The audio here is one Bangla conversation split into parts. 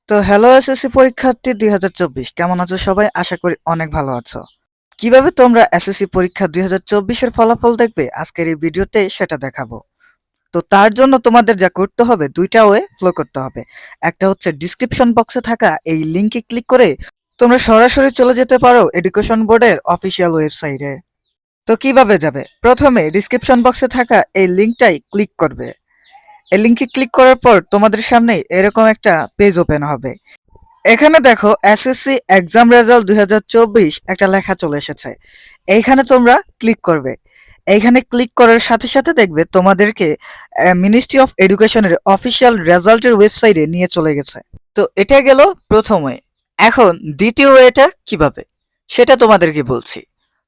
তো হ্যালো এসএসসি পরীক্ষার্থী ২০২৪ কেমন আছো সবাই? আশা করি অনেক ভালো আছো। কিভাবে তোমরা এসএসসি পরীক্ষা ২০২৪ এর ফলাফল দেখবে আজকের এই ভিডিওতে সেটা দেখাবো। তো তার জন্য তোমাদের যা করতে হবে ২টা ওয়ে ফলো করতে হবে। একটা হচ্ছে ডেসক্রিপশন বক্সে থাকা এই লিংকে ক্লিক করে তোমরা সরাসরি চলে যেতে পারো এডুকেশন বোর্ডের অফিসিয়াল ওয়েবসাইটে। তো কিভাবে যাবে? প্রথমে ডেসক্রিপশন বক্সে থাকা এই লিংকটাই ক্লিক করবে। এই লিংকে ক্লিক করার পর তোমাদের সামনে এরকম একটা পেজ ওপেন হবে। এখানে দেখো এসএসসি এক্সাম রেজাল্ট ২০২৪ একটা লেখা চলে এসেছে। এইখানে তোমরা ক্লিক করবে। এইখানে ক্লিক করার সাথে সাথে দেখবে তোমাদেরকে মিনিস্ট্রি অফ এডুকেশনের অফিসিয়াল রেজাল্টের ওয়েবসাইটে নিয়ে চলে গেছে। তো এটা গেল প্রথম ওয়ে। এখন দ্বিতীয় ওয়েটা কিভাবে সেটা তোমাদেরকে বলছি।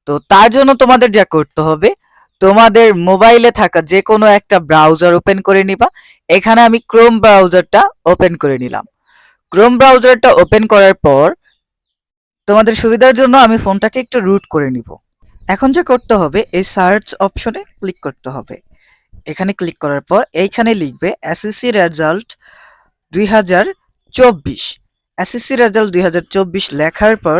তো তার জন্য তোমাদের যা করতে হবে, তোমাদের মোবাইলে থাকা যে কোনো একটা ব্রাউজার ওপেন করে নিবা। এখানে আমি ক্রোম ব্রাউজারটা ওপেন করে নিলাম। ক্রোম ব্রাউজারটা ওপেন করার পর তোমাদের সুবিধার জন্য আমি ফোনটাকে একটু রুট করে নিব। এখন যা করতে হবে, এই সার্চ অপশনে ক্লিক করতে হবে। এখানে ক্লিক করার পর এইখানে লিখবে এসএসসি রেজাল্ট ২০২৪। এসএসসি রেজাল্ট ২০২৪ লেখার পর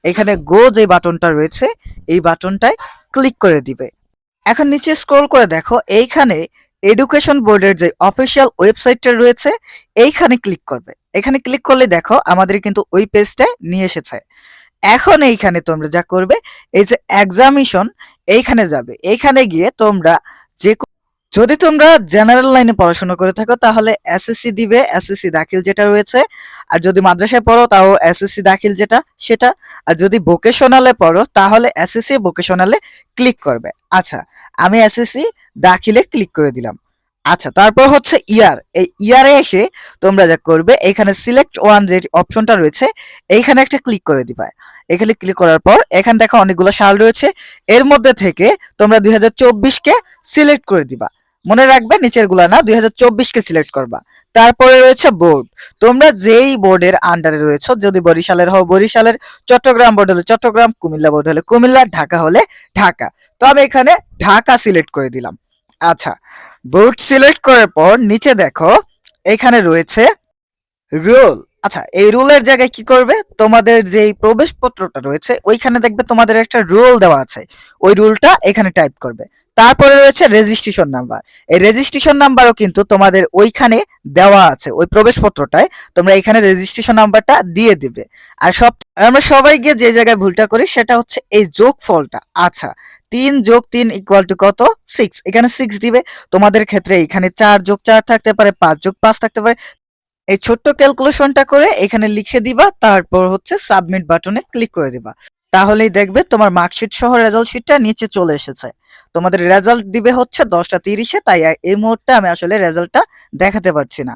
এখানে গো যে বাটনটা রয়েছে এই বাটনটায় ক্লিক করে দিবে। এখন নিচে স্ক্রল করে দেখো এইখানে এডুকেশন বোর্ডের যে অফিসিয়াল ওয়েবসাইটটা রয়েছে এইখানে ক্লিক করবে। এখানে ক্লিক করলে দেখো আমাদের কিন্তু ওই পেজটায় নিয়ে এসেছে। এখন এইখানে তোমরা যা করবে, এই যে এক্সামিশন এইখানে যাবে। এইখানে গিয়ে তোমরা যে যদি তোমরা জেনারেল লাইনে পড়াশোনা করে থাকো তাহলে এসএসসি দিবে, এসএসসি দাখিল যেটা রয়েছে। আর যদি মাদ্রাসায় পড়ো তাও এসএসসি দাখিল যেটা সেটা। আর যদি ভোকেশনালে পড়ো তাহলে এসএসসি ভোকেশনালে ক্লিক করবে। আচ্ছা, আমি এসএসসি দাখিলে ক্লিক করে দিলাম। আচ্ছা, তারপর হচ্ছে ইয়ার। এই ইয়ারে এসে তোমরা যা করবে, এখানে সিলেক্ট ওয়ান যে অপশনটা রয়েছে এইখানে একটা ক্লিক করে দিবা। এখানে ক্লিক করার পর এখানে দেখো অনেকগুলো সাল রয়েছে। এর মধ্যে থেকে তোমরা ২০২৪ কে সিলেক্ট করে দিবা। মনে রাখবে নিচের গুলা না, ২০২৪ কে সিলেক্ট করবা। তারপরে রয়েছে বোর্ড। তোমরা যেই বোর্ডের আন্ডারে রয়েছে, যদি বরিশালের হও বরিশালের, চট্টগ্রাম বোর্ড হলে চট্টগ্রাম, কুমিল্লা বোর্ড হলে কুমিল্লা, ঢাকা হলে ঢাকা। তো আমি এখানে ঢাকা সিলেক্ট করে দিলাম। আচ্ছা, বোর্ড সিলেক্ট করার পর নিচে দেখো এখানে রয়েছে রুল। আচ্ছা, এই রুলের জায়গায় কি করবে, তোমাদের যে প্রবেশপত্রটা রয়েছে ওইখানে দেখবে তোমাদের একটা রুল দেওয়া আছে, ওই রুলটা এখানে টাইপ করবে। তারপরে রয়েছে রেজিস্ট্রেশন নাম্বার। এই রেজিস্ট্রেশন নাম্বারও কিন্তু তোমাদের ওইখানে দেওয়া আছে, ওই প্রবেশপত্রটায় তোমরা এখানে রেজিস্ট্রেশন নাম্বারটা দিয়ে দিবে। আর আমরা সবাই গিয়ে যে জায়গায় ভুলটা করি সেটা হচ্ছে এই যোগফলটা। আচ্ছা, ৩+৩ = কত? 6। এখানে 6 দিবে। তোমাদের ক্ষেত্রে এখানে 4+4 থাকতে পারে, 5+5 থাকতে পারে। এই ছোট্ট ক্যালকুলেশনটা করে এখানে লিখে দিবা, তারপর হচ্ছে সাবমিট বাটনে ক্লিক করে দিবা। তাহলেই দেখবে তোমার মার্কশিট সহ রেজাল্ট শিটটা নিচে চলে এসেছে। তোমাদের রেজাল্ট দিবে হচ্ছে 10টা 30-এ, তাই এই মুহূর্তে আমি আসলে রেজাল্টটা দেখাতে পারছি না।